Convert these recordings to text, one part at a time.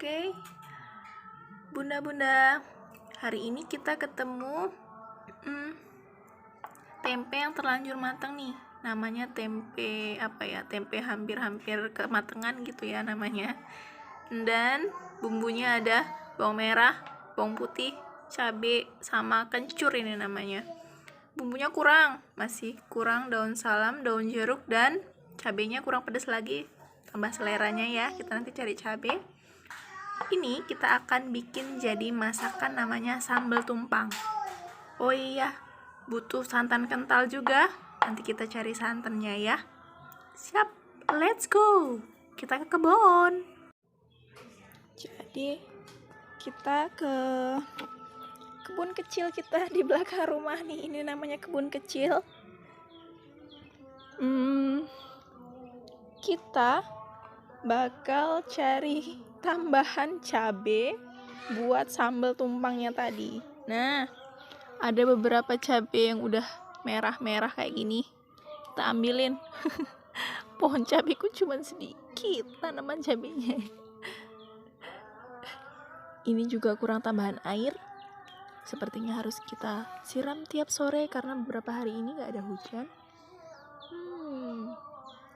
Oke, bunda-bunda, hari ini kita ketemu tempe yang terlanjur matang nih. Namanya tempe apa ya? Tempe hampir-hampir kematangan gitu ya namanya. Dan bumbunya ada bawang merah, bawang putih, cabai, sama kencur ini namanya. Bumbunya kurang, masih kurang daun salam, daun jeruk, dan cabenya kurang pedas lagi. Tambah seleranya ya, kita nanti cari cabai. Ini kita akan bikin jadi masakan namanya sambal tumpang. Oh iya, butuh santan kental juga. Nanti kita cari santannya ya. Siap, let's go. Kita ke kebun. Jadi kita ke kebun kecil kita di belakang rumah nih. Ini namanya kebun kecil. Kita bakal cari tambahan cabai buat sambal tumpangnya tadi. Nah, ada beberapa cabai yang udah merah-merah kayak gini. Kita ambilin. Pohon cabaiku cuma sedikit tanaman cabainya. Ini juga kurang tambahan air. Sepertinya harus kita siram tiap sore karena beberapa hari ini gak ada hujan.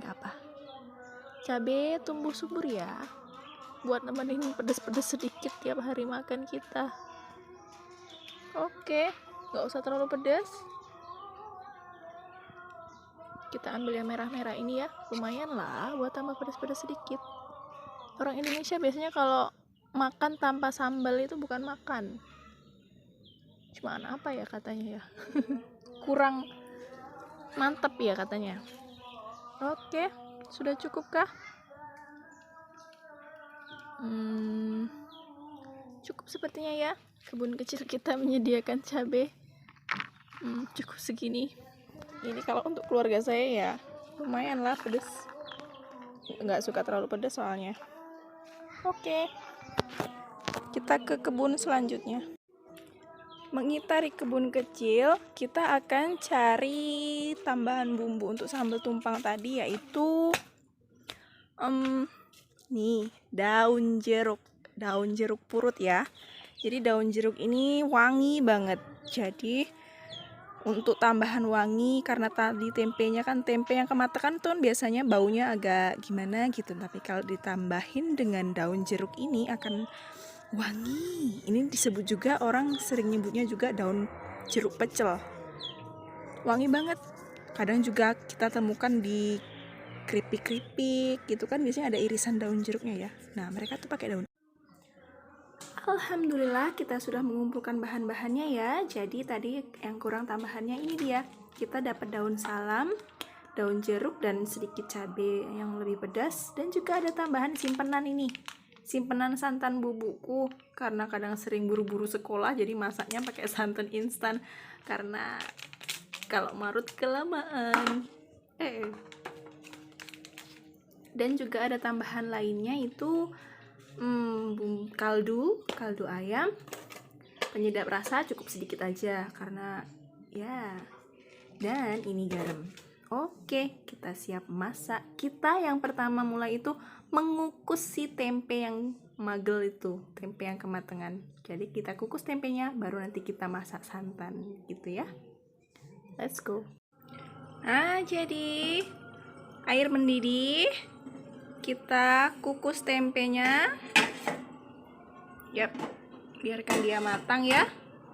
Gak apa. Cabai tumbuh subur ya. Buat nemenin pedas-pedas sedikit tiap hari makan kita. Oke, gak usah terlalu pedas. Kita ambil yang merah-merah ini ya. Lumayan lah buat tambah pedas-pedas sedikit. Orang Indonesia biasanya kalau makan tanpa sambal itu bukan makan. Cuman apa ya katanya ya. Kurang mantep ya katanya. Oke, sudah cukupkah? Cukup sepertinya ya. Kebun kecil kita menyediakan cabai. Cukup segini. Ini kalau untuk keluarga saya ya lumayan lah pedas. Nggak suka terlalu pedas soalnya. Oke, kita ke kebun selanjutnya. Mengitari kebun kecil, kita akan cari tambahan bumbu untuk sambal tumpang tadi, yaitu nih daun jeruk purut ya. Jadi daun jeruk ini wangi banget. Jadi untuk tambahan wangi, karena tadi tempenya kan tempe yang kematangan tuh biasanya baunya agak gimana gitu, tapi kalau ditambahin dengan daun jeruk ini akan wangi. Ini disebut juga, orang sering nyebutnya juga daun jeruk pecel. Wangi banget. Kadang juga kita temukan di keripik-keripik gitu kan, biasanya ada irisan daun jeruknya ya. Nah, mereka tuh pakai daun. Alhamdulillah kita sudah mengumpulkan bahan-bahannya ya. Jadi tadi yang kurang tambahannya ini dia. Kita dapat daun salam, daun jeruk, dan sedikit cabai yang lebih pedas. Dan juga ada tambahan simpenan ini. Simpenan santan bubuku, karena kadang sering buru-buru sekolah jadi masaknya pakai santan instan karena kalau marut kelamaan. Dan juga ada tambahan lainnya itu kaldu ayam, penyedap rasa cukup sedikit aja karena ya. Dan ini garam. Oke, kita siap masak. Kita yang pertama mulai itu mengukus si tempe yang magel itu, tempe yang kematangan. Jadi kita kukus tempenya, baru nanti kita masak santan gitu ya. Let's go. Nah, jadi air mendidih, kita kukus tempenya. Yap, biarkan dia matang ya.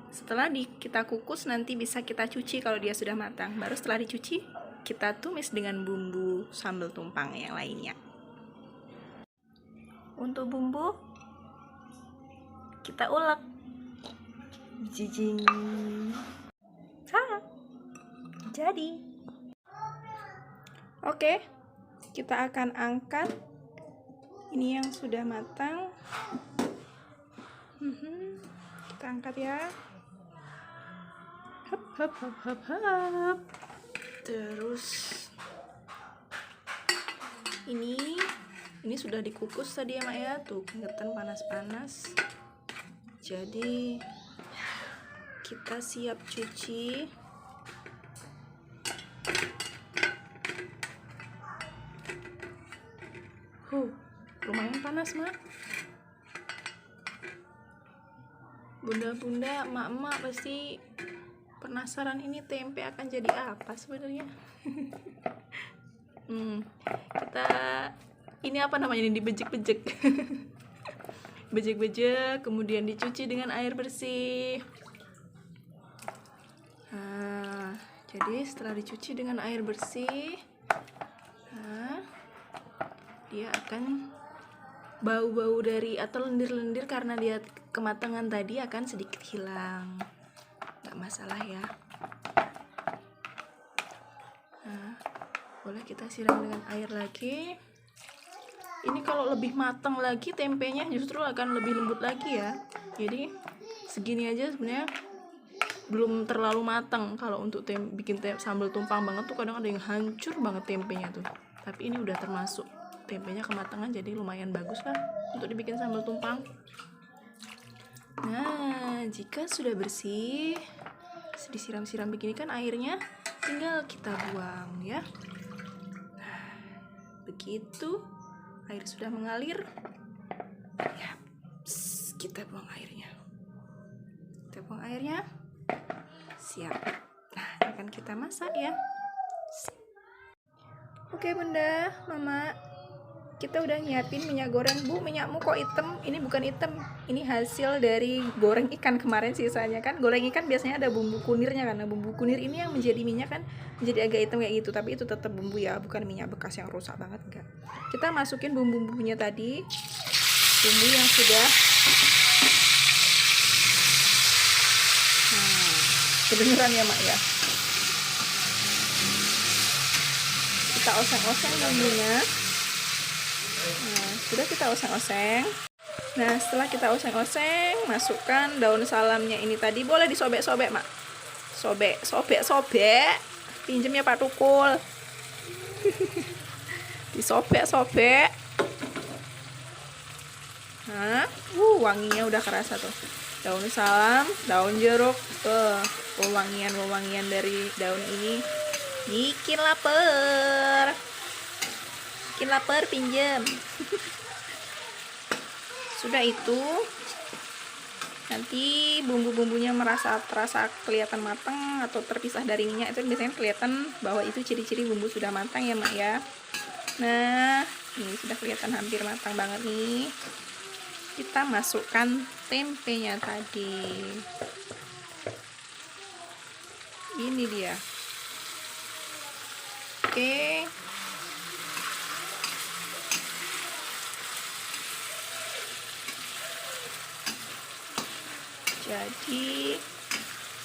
Setelah kita kukus, nanti bisa kita cuci kalau dia sudah matang. Baru setelah dicuci, kita tumis dengan bumbu sambal tumpang yang lainnya. Untuk bumbu, kita ulek. Jijing. Jadi. Oke, kita akan angkat. Ini yang sudah matang. Kita angkat ya. Hop. Terus ini sudah dikukus tadi ya Mak ya. Tuh kelihatan panas-panas. Jadi kita siap cuci. Lumayan panas Mak. Bunda-bunda, emak-emak pasti penasaran ini tempe akan jadi apa sebenarnya. Kita ini apa namanya, ini dibejek-bejek. Bejek-bejek, kemudian dicuci dengan air bersih. Nah, jadi setelah dicuci dengan air bersih, dia akan bau-bau dari atau lendir-lendir karena dia kematangan tadi akan sedikit hilang. Nggak masalah ya. Nah, boleh kita siram dengan air lagi. Ini kalau lebih matang lagi tempenya justru akan lebih lembut lagi ya. Jadi segini aja sebenarnya belum terlalu matang. Kalau untuk bikin sambal tumpang banget tuh kadang ada yang hancur banget tempenya tuh. Tapi ini udah termasuk tempenya kematangan, jadi lumayan bagus lah untuk dibikin sambal tumpang. Nah, jika sudah bersih, disiram-siram begini kan airnya, tinggal kita buang ya. Nah, begitu air sudah mengalir, ya, kita buang airnya. Kita buang airnya, siap. Nah, akan kita masak ya. Oke bunda, mama, kita udah nyiapin minyak goreng. Bu, minyakmu kok hitam? Ini bukan hitam, ini hasil dari goreng ikan kemarin sisanya kan. Goreng ikan biasanya ada bumbu kunirnya, karena bumbu kunir ini yang menjadi minyak kan menjadi agak hitam kayak gitu. Tapi itu tetap bumbu ya, bukan minyak bekas yang rusak banget, enggak. Kita masukin bumbu-bumbunya tadi, bumbu yang sudah kedengeran ya mak ya. Kita oseng-oseng bumbunya. Nah, sudah kita oseng-oseng. Nah, setelah kita oseng-oseng, masukkan daun salamnya ini tadi. Boleh disobek-sobek, mak. Sobek. Pinjem ya Pak Tukul. Disobek-sobek. Nah, wanginya udah kerasa tuh. Daun salam, daun jeruk, wewangian dari daun ini bikin lapar. Pinjem. Sudah itu, nanti bumbu-bumbunya terasa kelihatan matang atau terpisah dari minyak, itu biasanya kelihatan bahwa itu ciri-ciri bumbu sudah matang ya mak ya. Nah, ini sudah kelihatan hampir matang banget nih. Kita masukkan tempenya tadi. Ini dia. Oke. Jadi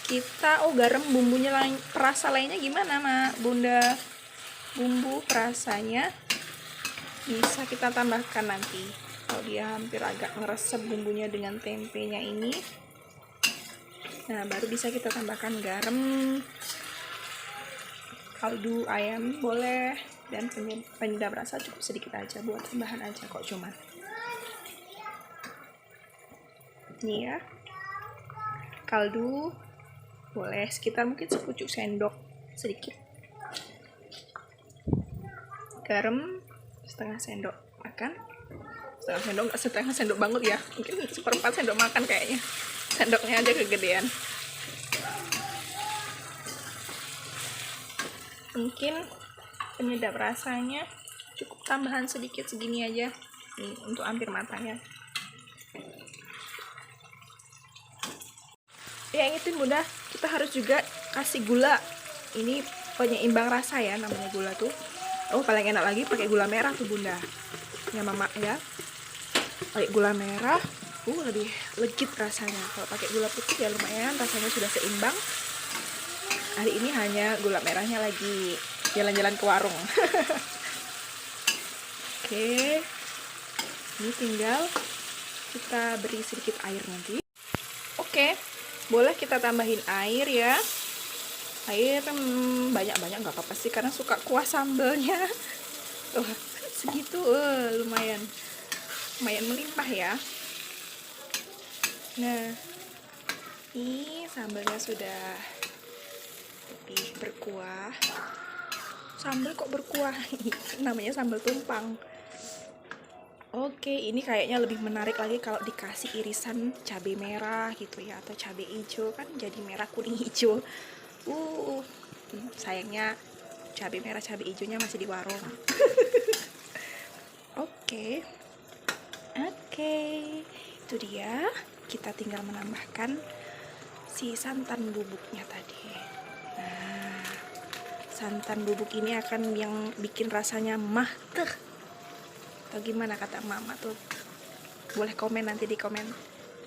kita garam bumbunya perasa lainnya gimana mak bunda? Bumbu perasanya bisa kita tambahkan nanti kalau dia hampir agak ngeresep bumbunya dengan tempenya ini. Nah, baru bisa kita tambahkan garam, kaldu ayam boleh, dan penyedap rasa cukup sedikit aja, buat tambahan aja kok cuman. Ini ya, kaldu boleh sekitar mungkin sepucuk sendok sedikit, garam setengah sendok makan, setengah sendok banget ya, mungkin 1/4 sendok makan kayaknya, sendoknya aja kegedean. Mungkin penyedap rasanya cukup tambahan sedikit segini aja nih untuk hampir matang ya. Ya ingetin bunda, kita harus juga kasih gula. Ini penyeimbang rasa ya namanya gula tuh. Paling enak lagi pakai gula merah tuh bunda. Ya mama ya. Pakai gula merah, lebih legit rasanya. Kalau pakai gula putih ya lumayan rasanya sudah seimbang. Hari ini hanya gula merahnya lagi jalan-jalan ke warung. Oke. Ini tinggal kita beri sedikit air nanti. Oke. Boleh kita tambahin air ya. Air banyak-banyak nggak apa-apa sih, karena suka kuah sambelnya. Segitu lumayan melimpah ya. Nah, ini sambelnya sudah lebih berkuah. Sambal kok berkuah? Namanya sambal tumpang. Oke, ini kayaknya lebih menarik lagi kalau dikasih irisan cabai merah gitu ya, atau cabai hijau, kan jadi merah kuning hijau. Uh, sayangnya cabai merah cabai hijaunya masih di warung. Oke, oke, itu dia. Kita tinggal menambahkan si santan bubuknya tadi. Nah, santan bubuk ini akan yang bikin rasanya mahteh. Atau gimana kata mama tuh? Boleh komen nanti di komen.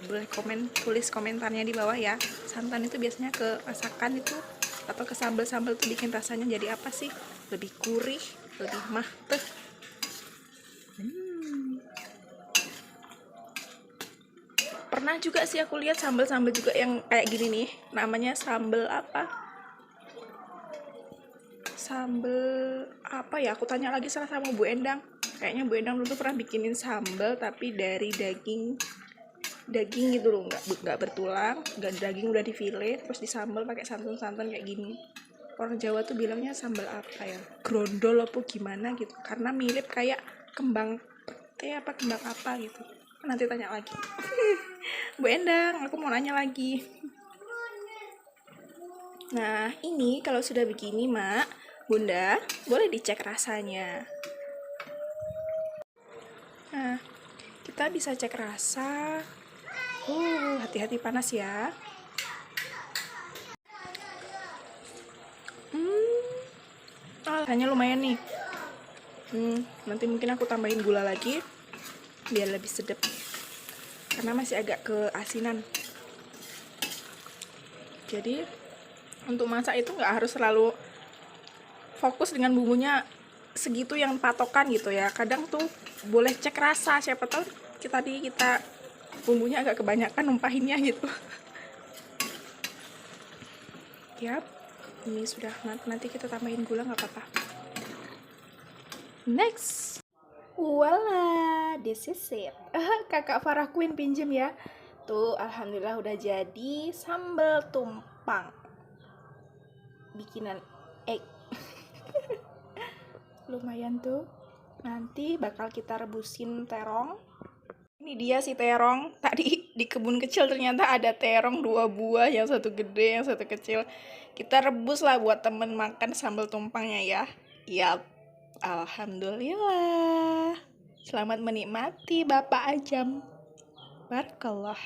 Boleh komen, tulis komentarnya di bawah ya. Santan itu biasanya ke masakan itu atau ke sambal-sambal tuh bikin rasanya jadi apa sih? Lebih gurih, lebih mahteh. Pernah juga sih aku lihat sambal-sambal juga yang kayak gini nih. Namanya sambal apa? Sambal apa ya? Aku tanya lagi salah sama Bu Endang. Kayaknya Bu Endang dulu tuh pernah bikinin sambal tapi dari daging gitu loh, nggak bertulang, nggak, daging udah difile terus disambal pakai santan kayak gini. Orang Jawa tuh bilangnya sambal apa ya, grondol apa gimana gitu, karena mirip kayak kembang pete apa kembang apa gitu. Nanti tanya lagi. Bu Endang, aku mau nanya lagi. Nah, ini kalau sudah begini, Mak, Bunda, boleh dicek rasanya. Nah, kita bisa cek rasa. Hati-hati panas ya. Rasanya lumayan nih. Nanti mungkin aku tambahin gula lagi biar lebih sedap. Karena masih agak keasinan. Jadi untuk masak itu nggak harus selalu fokus dengan bumbunya segitu yang patokan gitu ya. Kadang tuh boleh cek rasa, siapa tahu kita bumbunya agak kebanyakan numpahinnya gitu. Yap, ini sudah nanti kita tambahin gula nggak apa-apa. Next, voila, this is it. Kakak Farah Queen pinjem ya. Tuh, alhamdulillah udah jadi sambal tumpang bikinan egg. Lumayan tuh. Nanti bakal kita rebusin terong. Ini dia si terong. Tadi di kebun kecil ternyata ada terong 2 buah, yang satu gede, yang satu kecil. Kita rebus lah buat temen makan sambal tumpangnya ya. Yap, alhamdulillah. Selamat menikmati Bapak Ajam. Barakallah.